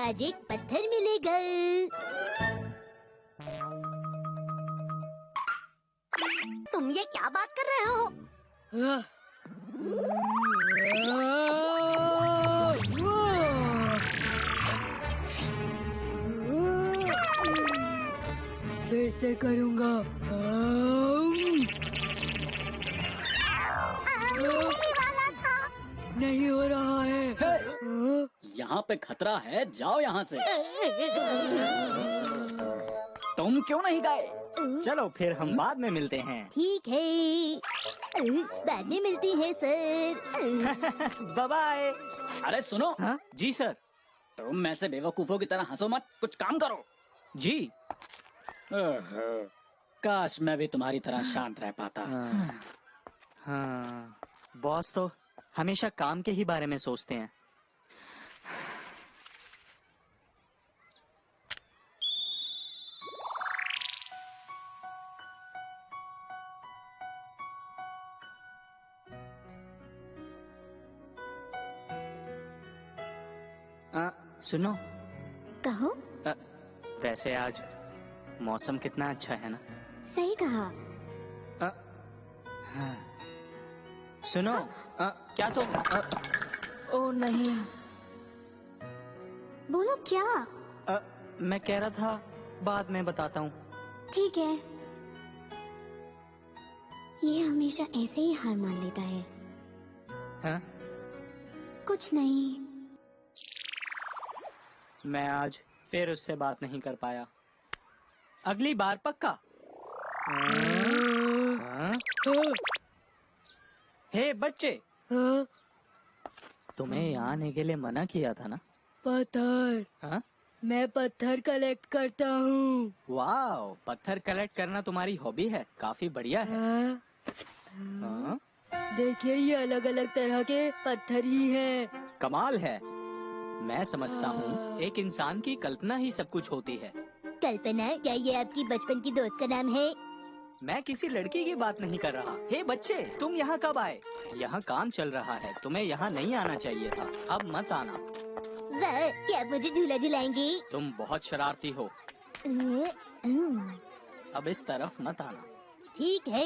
आज एक पत्थर मिलेगा। तुम ये क्या बात कर रहे हो? फिर से करूँगा। नहीं वाला था। नहीं हो रहा है। यहाँ पे खतरा है, जाओ यहाँ से। तुम क्यों नहीं गए? चलो फिर हम बाद में मिलते हैं। ठीक है, बाद में मिलती है सर। Bye bye. अरे सुनो। हाँ जी सर। तुम ऐसे बेवकूफों की तरह हंसो मत, कुछ काम करो। जी। काश मैं भी तुम्हारी तरह शांत रह पाता। हाँ, बॉस तो हमेशा काम के ही बारे में सोचते हैं। सुनो। कहो। वैसे आज मौसम कितना अच्छा है ना? सही कहा। हाँ। सुनो। क्या तुम ओ नहीं। बोलो क्या? मैं कह रहा था बाद में बताता हूँ। ठीक है। ये हमेशा ऐसे ही हार मान लेता है। हाँ? कुछ नहीं। मैं आज फिर उससे बात नहीं कर पाया। अगली बार पक्का। हे बच्चे, तुम्हें यहाँ आने के लिए मना किया था ना? पत्थर। हाँ? मैं पत्थर कलेक्ट करता हूँ। वाह, पत्थर कलेक्ट करना तुम्हारी हॉबी है, काफी बढ़िया है। हाँ? देखिए ये अलग अलग तरह के पत्थर ही हैं। कमाल है। मैं समझता हूँ एक इंसान की कल्पना ही सब कुछ होती है। कल्पना? क्या ये आपकी बचपन की दोस्त का नाम है? मैं किसी लड़की की बात नहीं कर रहा। हे बच्चे, तुम यहाँ कब आए? यहाँ काम चल रहा है, तुम्हें यहाँ नहीं आना चाहिए था। अब मत आना। वाह, क्या आप मुझे झूला झुलाएंगे? तुम बहुत शरारती हो। अब इस तरफ मत आना। ठीक है।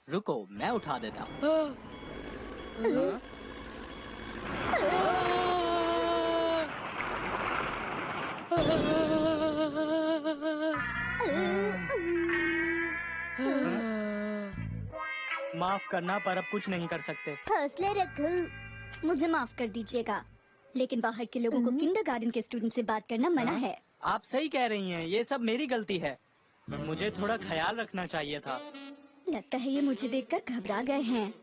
रुको, मैं उठा देता हूँ। माफ करना, पर अब कुछ नहीं कर सकते। हौसला रखो। मुझे माफ कर दीजिएगा, लेकिन बाहर के लोगों को किंडरगार्टन के स्टूडेंट से बात करना मना है। आप सही कह रही हैं, ये सब मेरी गलती है। मुझे थोड़ा ख्याल रखना चाहिए था। लगता है ये मुझे देखकर घबरा गए हैं।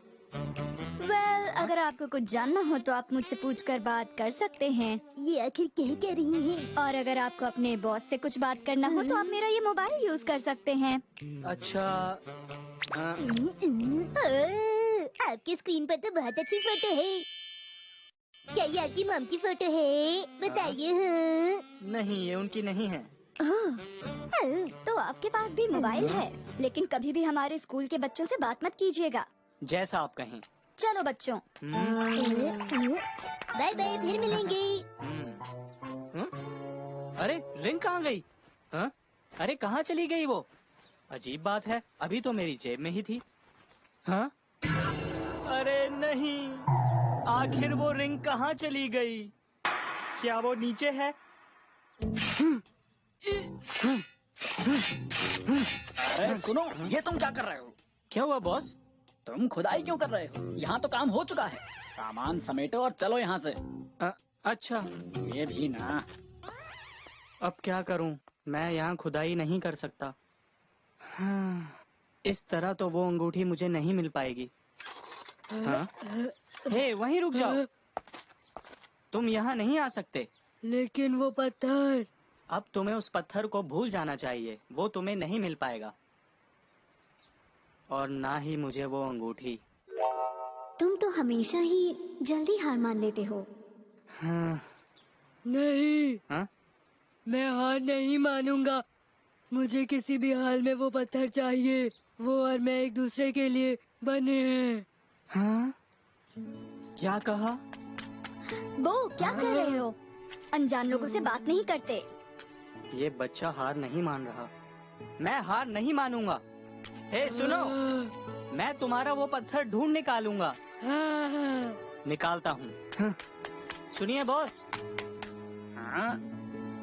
वेल, अगर आपको कुछ जानना हो तो आप मुझसे पूछकर बात कर सकते हैं। ये आखिर कह रही हैं? और अगर आपको अपने बॉस से कुछ बात करना हो तो आप मेरा ये मोबाइल यूज कर सकते हैं। अच्छा। आपकी स्क्रीन पर तो बहुत अच्छी फोटो है। क्या ये आपकी मॉम की फोटो है? बताइए। नहीं, ये उनकी नहीं है। तो आपके पास भी मोबाइल है, लेकिन कभी भी हमारे स्कूल के बच्चों से बात मत कीजिएगा। जैसा आप कहें। चलो बच्चों। बाय बाय, फिर मिलेंगे। अरे रिंग कहाँ गई? हाँ? अरे कहाँ चली गई वो? अजीब बात है, अभी तो मेरी जेब में ही थी। हाँ? अरे नहीं, आखिर वो रिंग कहाँ चली गई? क्या वो नीचे है? अरे सुनो, ये तुम क्या कर रहे हो? क्या हुआ बॉस? तुम खुदाई क्यों कर रहे हो? यहाँ तो काम हो चुका है। सामान समेटो और चलो यहाँ से। अच्छा। ये भी ना। अब क्या करूं? मैं यहाँ खुदाई नहीं कर सकता। हाँ, इस तरह तो वो अंगूठी मुझे नहीं मिल पाएगी। हाँ? हे, वहीं रुक जाओ। तुम यहाँ नहीं आ सकते। लेकिन वो पत्थर। अब तुम्हें उस पत्थर को भूल जाना चाहिए, वो तुम्हें नहीं मिल पाएगा। और ना ही मुझे वो अंगूठी। तुम तो हमेशा ही जल्दी हार मान लेते हो। हाँ। नहीं। हाँ? मैं हार नहीं मानूंगा। मुझे किसी भी हाल में वो पत्थर चाहिए। वो और मैं एक दूसरे के लिए बने हैं। हाँ? क्या कहा? बो, क्या कर रहे हो? अनजान लोगों से बात नहीं करते। ये बच्चा हार नहीं मान रहा। मैं हार नहीं मानूंगा। हे सुनो, मैं तुम्हारा वो पत्थर ढूंढ निकालूंगा। निकालता हूँ। सुनिए बॉस, हाँ?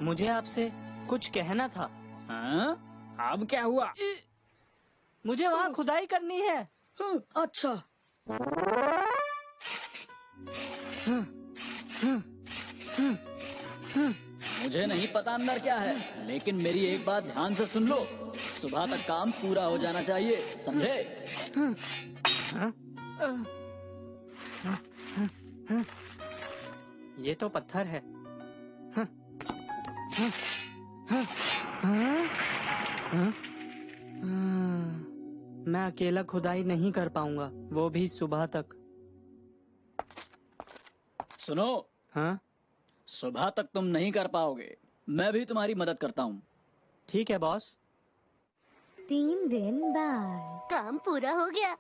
मुझे आपसे कुछ कहना था। हाँ? अब क्या हुआ? मुझे वहाँ खुदाई करनी है। अच्छा। मुझे नहीं पता अंदर क्या है, लेकिन मेरी एक बात ध्यान से सुन लो। सुबह तक काम पूरा हो जाना चाहिए, समझे? ये तो पत्थर है। मैं अकेला खुदाई नहीं कर पाऊंगा, वो भी सुबह तक। सुनो, हाँ? सुबह तक तुम नहीं कर पाओगे। मैं भी तुम्हारी मदद करता हूँ। ठीक है बॉस। 3 दिन बाद काम पूरा हो गया।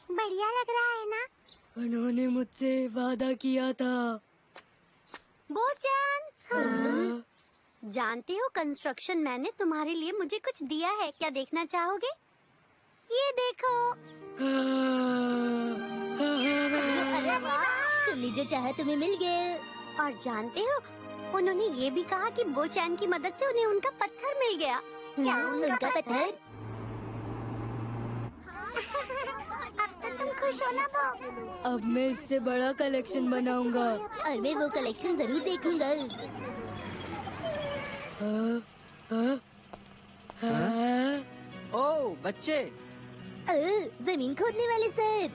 बढ़िया लग रहा है ना? उन्होंने मुझसे वादा किया था। बोचान, जानते हो कंस्ट्रक्शन मैन ने तुम्हारे लिए मुझे कुछ दिया है। क्या देखना चाहोगे? ये देखो। अरे वाह, तुमने जो चाहा तुम्हें मिल गया। और जानते हो, उन्होंने ये भी कहा कि बोचान की मदद से उन्हें उनका पत्थर मिल गया। क्या उनका पत्थर? अब तो तुम खुश हो ना बो? अब मैं इससे बड़ा कलेक्शन बनाऊंगा। और मैं वो कलेक्शन जरूर देखूंगा। ओ बच्चे, जमीन खोदने वाले सर।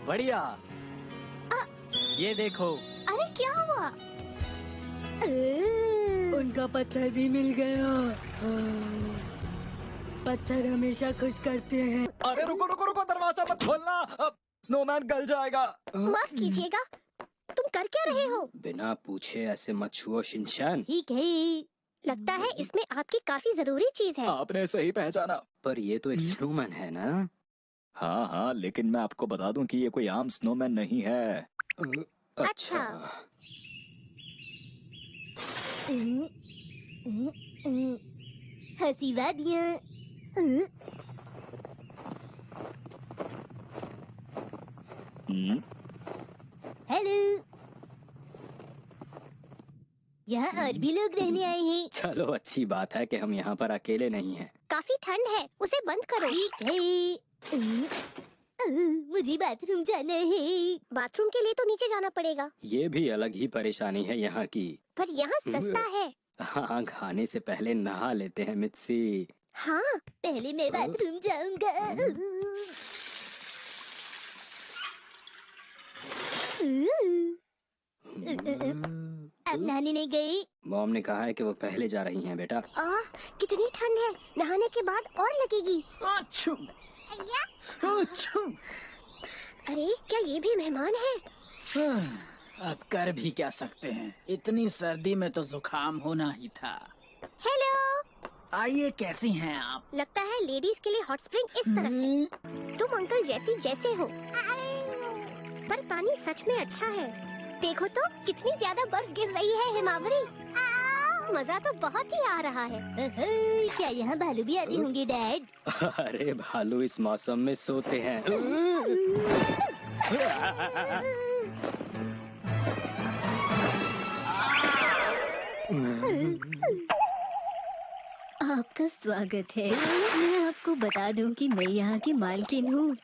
बढ़िया। ये देखो। अरे क्या हुआ? उनका पत्थर भी मिल गया। पत्थर हमेशा खुश करते हैं। अरे रुको रुको रुको, दरवाजा मत खोलना, अब स्नोमैन गल जाएगा। माफ कीजिएगा, तुम कर क्या रहे हो? बिना पूछे ऐसे मत छुओ शिनचैन। ठीक है, लगता है इसमें आपकी काफी जरूरी चीज है। आपने सही पहचाना। पर ये तो एक स्नोमैन है ना? हाँ हाँ, लेकिन मैं आपको बता दूं कि ये कोई आम स्नोमैन नहीं है। अच्छा। हंसी वादियाँ। हेलो, यहाँ और भी लोग रहने आए हैं। चलो अच्छी बात है कि हम यहाँ पर अकेले नहीं हैं। काफी ठंड है, उसे बंद करो। ठीक है। मुझे बाथरूम जाना है। बाथरूम के लिए तो नीचे जाना पड़ेगा। ये भी अलग ही परेशानी है यहाँ की। पर यहाँ सस्ता है। हाँ, खाने से पहले नहा लेते हैं मित्सी। हाँ, पहले मैं बाथरूम जाऊंगा। अब नहाने नहीं गई? मॉम ने कहा है कि वो पहले जा रही हैं बेटा। कितनी ठंड है, नहाने के बाद और लगेगी। अच्छू, अच्छू। अरे क्या ये भी मेहमान है? अब कर भी क्या सकते हैं, इतनी सर्दी में तो जुकाम होना ही था। हेलो, आइए, कैसी हैं आप? लगता है लेडीज के लिए हॉट स्प्रिंग इस तरफ है। तुम अंकल जैसे हो, पर पानी सच में अच्छा है। देखो तो कितनी ज्यादा बर्फ गिर रही है हिमावरी। मजा तो बहुत ही आ रहा है। क्या यहाँ भालू भी आते होंगे डैड? अरे भालू इस मौसम में सोते हैं। आपका स्वागत है। मैं आपको बता दूं कि मैं यहाँ की मालकिन हूँ।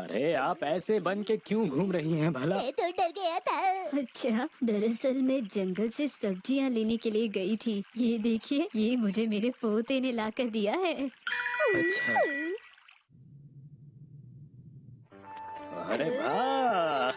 अरे आप ऐसे बन के क्यों घूम रही हैं भला? मैं तो डर गया था। अच्छा, दरअसल मैं जंगल से सब्जियाँ लेने के लिए गई थी। ये देखिए, ये मुझे मेरे पोते ने लाकर दिया है। अच्छा। अरे वाह!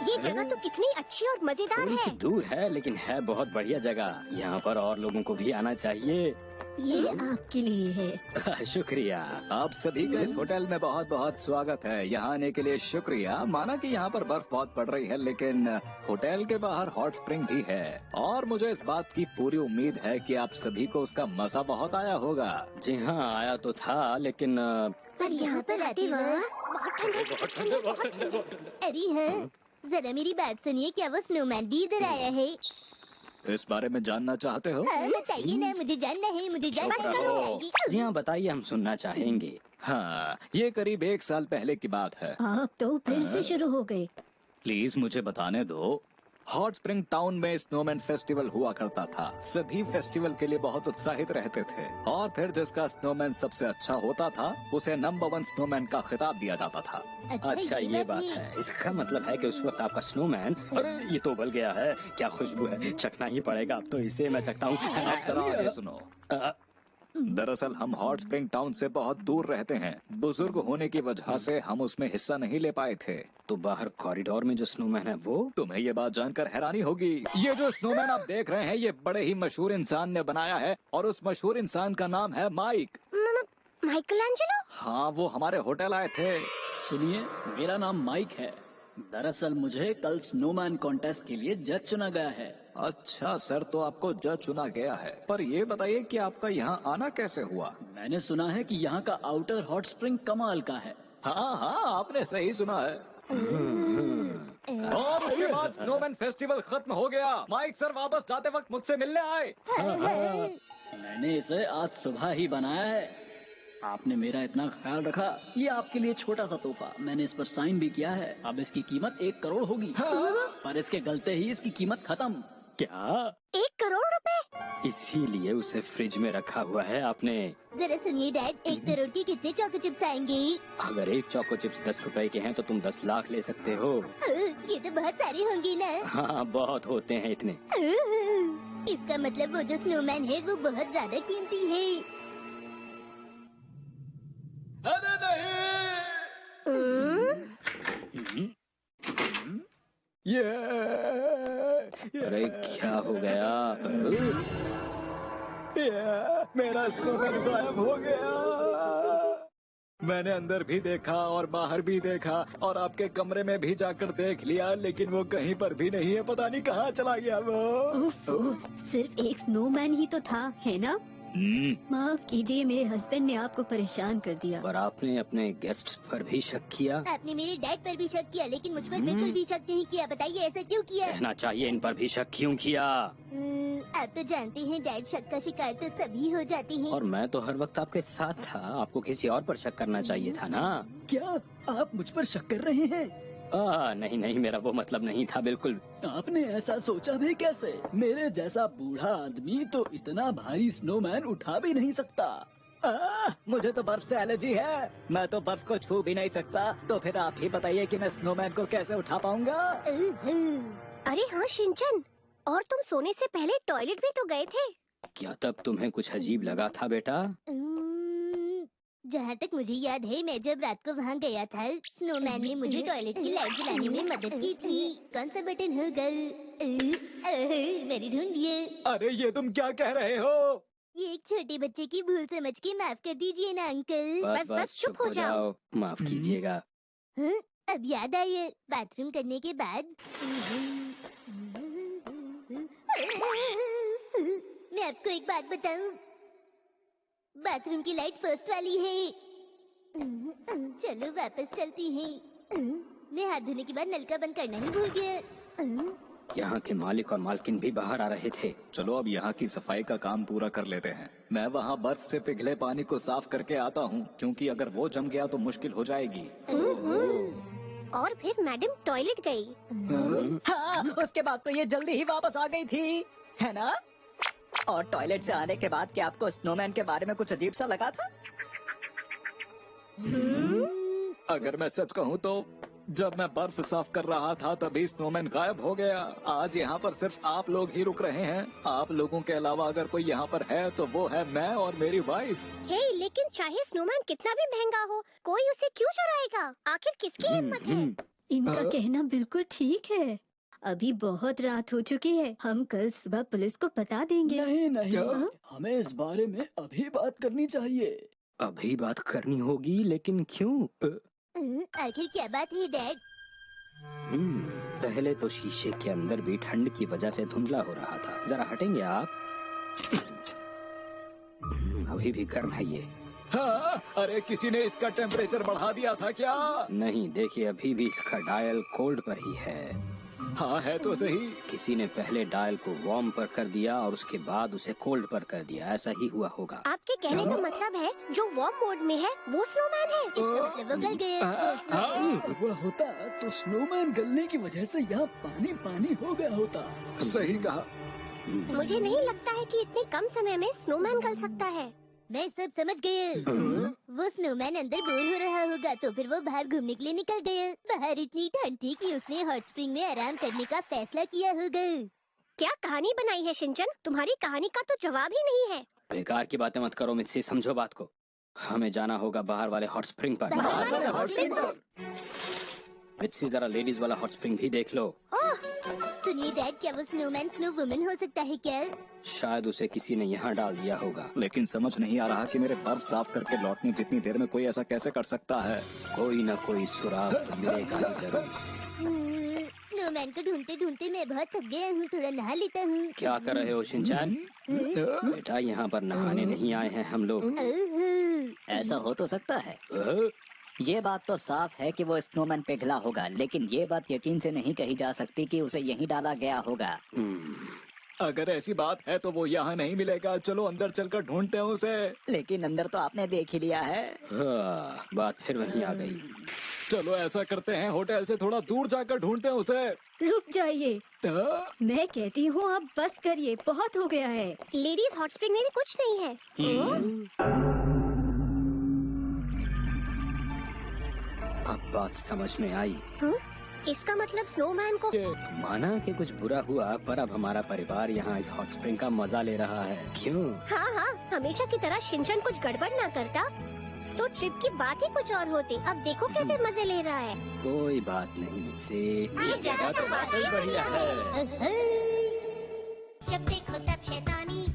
ये जगह तो कितनी अच्छी और मजेदार थोड़ी सी है। दूर है, लेकिन है बहुत बढ़िया जगह। यहाँ पर और लोगों को भी आना चाहिए। ये आपके लिए है। शुक्रिया। आप सभी का इस होटल में बहुत बहुत स्वागत है। यहाँ आने के लिए शुक्रिया। माना कि यहाँ पर बर्फ बहुत पड़ रही है, लेकिन होटल के बाहर हॉट स्प्रिंग भी है और मुझे इस बात की पूरी उम्मीद है कि आप सभी को उसका मजा बहुत आया होगा। जी हाँ, आया तो था, लेकिन पर यहाँ पर आते वक्त अरे हाँ, जरा मेरी बात सुनिए, क्या वो स्नोमैन भी इधर आया है? इस बारे में जानना चाहते हो? हाँ, बताइए ना, मुझे जानना है, मुझे जानना चुप रहो। है। जी हाँ, बताइए, हम सुनना चाहेंगे। हाँ, ये करीब 1 साल पहले की बात है। आप तो फिर से शुरू हो गए। प्लीज मुझे बताने दो। हॉट स्प्रिंग टाउन में स्नोमैन फेस्टिवल हुआ करता था। सभी फेस्टिवल के लिए बहुत उत्साहित रहते थे और फिर जिसका स्नोमैन सबसे अच्छा होता था उसे नंबर 1 स्नोमैन का खिताब दिया जाता था। अच्छा, ये बात है। इसका मतलब है कि उस वक्त आपका स्नोमैन, अरे ये तो उबल गया है, क्या खुशबू है, चखना ही पड़ेगा अब तो इसे। मैं चखता हूँ। आप जरा आगे सुनो। दरअसल हम हॉट स्प्रिंग टाउन से बहुत दूर रहते हैं। बुजुर्ग होने की वजह से हम उसमें हिस्सा नहीं ले पाए थे। तो बाहर कॉरिडोर में जो स्नोमैन है वो? तुम्हें ये बात जानकर हैरानी होगी, ये जो स्नोमैन आप देख रहे हैं ये बड़े ही मशहूर इंसान ने बनाया है और उस मशहूर इंसान का नाम है माइक। माइकलैंजेलो? हाँ, वो हमारे होटल आए थे। सुनिए, मेरा नाम माइक है। दरअसल मुझे कल स्नोमैन कॉन्टेस्ट के लिए जज चुना गया है। अच्छा सर, तो आपको जज चुना गया है। पर ये बताइए कि आपका यहाँ आना कैसे हुआ? मैंने सुना है कि यहाँ का आउटर हॉट स्प्रिंग कमाल का है। हाँ हाँ, आपने सही सुना है। और उसके बाद स्नोमैन फेस्टिवल खत्म हो गया। माइक सर वापस जाते वक्त मुझसे मिलने आए। मैंने इसे आज सुबह ही बनाया है। आपने मेरा इतना ख्याल रखा। ये आपके लिए छोटा सा तोहफा। मैंने इस पर साइन भी किया है। अब इसकी कीमत 1 करोड़ होगी। पर इसके गलते ही इसकी कीमत खत्म। क्या? 1 करोड़ रुपए? इसीलिए उसे फ्रिज में रखा हुआ है आपने? जरा सुनिए डैड, 1 करोड़ के कितने चॉको चिप्स आएंगे? अगर एक चोको चिप्स 10 रुपए के हैं तो तुम 10 लाख ले सकते हो। ये तो बहुत सारे होंगे ना। हाँ, बहुत होते हैं इतने। इसका मतलब वो जो स्नोमैन है वो बहुत ज्यादा कीमती है। अरे नहीं! ये अरे क्या हो गया? मेरा स्नोमैन गायब हो गया। मैंने अंदर भी देखा और बाहर भी देखा और आपके कमरे में भी जाकर देख लिया, लेकिन वो कहीं पर भी नहीं है। पता नहीं कहाँ चला गया वो। सिर्फ एक स्नोमैन ही तो था, है ना? माफ कीजिए, मेरे हस्बैंड ने आपको परेशान कर दिया। पर आपने अपने गेस्ट पर भी शक किया? आपने मेरे डैड पर भी शक किया, लेकिन मुझ पर बिल्कुल भी शक नहीं किया। बताइए ऐसा क्यों किया? कहना चाहिए, इन पर भी शक क्यों किया? आप तो जानते हैं डैड, शक का शिकार तो सभी हो जाते हैं। और मैं तो हर वक्त आपके साथ था। आपको किसी और पर शक करना चाहिए था ना? क्या आप मुझ पर शक कर रहे हैं? नहीं नहीं, मेरा वो मतलब नहीं था बिल्कुल। आपने ऐसा सोचा भी कैसे? मेरे जैसा बूढ़ा आदमी तो इतना भारी स्नोमैन उठा भी नहीं सकता। मुझे तो बर्फ से एलर्जी है। मैं तो बर्फ को छू भी नहीं सकता। तो फिर आप ही बताइए कि मैं स्नोमैन को कैसे उठा पाऊंगा? अरे हाँ शिनचैन, और तुम सोने से पहले टॉयलेट भी तो गए थे। क्या तब तुम्हें कुछ अजीब लगा था बेटा? जहाँ तक मुझे याद है, मैं जब रात को वहाँ गया था, स्नोमैन ने मुझे टॉयलेट की लाइट जलाने में मदद की थी। कौन सा बटन होगा? मैंने ढूंढ लिया। अरे ये तुम क्या कह रहे हो? ये एक छोटे बच्चे की भूल समझ के माफ कर दीजिए ना अंकल। बस चुप हो जाओ। माफ कीजिएगा। अब याद आई, बाथरूम करने के बाद मैं आपको एक बात बताऊं, बाथरूम की लाइट फर्स्ट वाली है। चलो वापस चलती हैं। मैं हाथ धोने के बाद नल का बंद करना ही भूल गया। यहाँ के मालिक और मालकिन भी बाहर आ रहे थे। चलो अब यहाँ की सफाई का काम पूरा कर लेते हैं। मैं वहाँ बर्फ से पिघले पानी को साफ करके आता हूँ, क्योंकि अगर वो जम गया तो मुश्किल हो जाएगी। और फिर मैडम टॉयलेट गई। हाँ, उसके बाद तो ये जल्दी ही वापस आ गई थी, है ना? और टॉयलेट से आने के बाद क्या आपको स्नोमैन के बारे में कुछ अजीब सा लगा था? अगर मैं सच कहूँ तो जब मैं बर्फ साफ कर रहा था तभी स्नोमैन गायब हो गया। आज यहाँ पर सिर्फ आप लोग ही रुक रहे हैं। आप लोगों के अलावा अगर कोई यहाँ पर है तो वो है मैं और मेरी वाइफ। हे, लेकिन चाहे स्नोमैन कितना भी महंगा हो, कोई उसे क्यों चुराएगा? आखिर किसकी हिम्मत है? इनका कहना बिल्कुल ठीक है। अभी बहुत रात हो चुकी है, हम कल सुबह पुलिस को बता देंगे। नहीं नहीं, क्या? हमें इस बारे में अभी बात करनी चाहिए। अभी बात करनी होगी, लेकिन क्यों? आखिर क्या बात है डैड? पहले तो शीशे के अंदर भी ठंड की वजह से धुंधला हो रहा था। जरा हटेंगे आप? अभी भी गर्म है ये। हाँ, अरे किसी ने इसका टेम्परेचर बढ़ा दिया था क्या? नहीं, देखिए अभी भी इसका डायल कोल्ड पर ही है। हाँ है तो सही। किसी ने पहले डायल को वार्म पर कर दिया और उसके बाद उसे कोल्ड पर कर दिया। ऐसा ही हुआ होगा। आपके कहने का मतलब है जो वार्म मोड में है वो स्नोमैन है। इसका मतलब वो गल गया। अगर वो होता तो स्नोमैन गलने की वजह से यहाँ पानी पानी हो गया होता। सही कहा। मुझे नहीं लगता है कि इतने कम समय में स्नोमैन गल सकता है। मैं सब समझ गया। वो स्नोमैन अंदर बोर हो रहा होगा तो फिर वो बाहर घूमने के लिए निकल गया। बाहर इतनी ठंड थी कि उसने हॉट स्प्रिंग में आराम करने का फैसला किया होगा। क्या कहानी बनाई है शिनचैन? तुम्हारी कहानी का तो जवाब ही नहीं है। बेकार की बातें मत करो मित्सी, समझो बात को। हमें जाना होगा बाहर वाले हॉट स्प्रिंग पर। बाहर वाले हॉट स्प्रिंग पर? मित्सी जरा लेडीज वाला हॉट स्प्रिंग भी देख लो। सुनिए डैड, क्या वो स्नोमैन स्नो वुमन हो सकता है क्या? शायद उसे किसी ने यहाँ डाल दिया होगा। लेकिन समझ नहीं आ रहा कि मेरे बर्फ साफ करके लौटने जितनी देर में कोई ऐसा कैसे कर सकता है। कोई न कोई सुराग तो मिलेगा ही जरूर। स्नोमैन को ढूंढते ढूंढते मैं बहुत थक गया हूँ, थोड़ा नहा लेता हूँ। क्या कर रहे हो शिनचैन? बेटा यहाँ पर नहाने नहीं आए हैं हम लोग। ऐसा हो तो सकता है। ये बात तो साफ है कि वो स्नोमैन पिघला होगा, लेकिन ये बात यकीन से नहीं कही जा सकती कि उसे यहीं डाला गया होगा। अगर ऐसी बात है तो वो यहाँ नहीं मिलेगा। चलो अंदर चलकर ढूंढते हैं उसे। लेकिन अंदर तो आपने देख ही लिया है। बात फिर वहीं आ गई। चलो ऐसा करते हैं, होटल से थोड़ा दूर जाकर ढूंढते हैं उसे। रुक जाइए, मैं कहती हूँ अब बस करिए, बहुत हो गया है। लेडीज हॉट स्प्रिंग में भी कुछ नहीं है। अब बात समझ में आई। इसका मतलब स्नोमैन को माना कि कुछ बुरा हुआ, पर अब हमारा परिवार यहाँ इस हॉट स्प्रिंग का मजा ले रहा है। क्यों? हाँ हाँ, हमेशा की तरह शिनचैन कुछ गड़बड़ ना करता तो ट्रिप की बात ही कुछ और होती। अब देखो कैसे मजे ले रहा है। कोई बात नहीं से ये जगह तो वाकई बढ़िया है। जब देखो तब शैतानी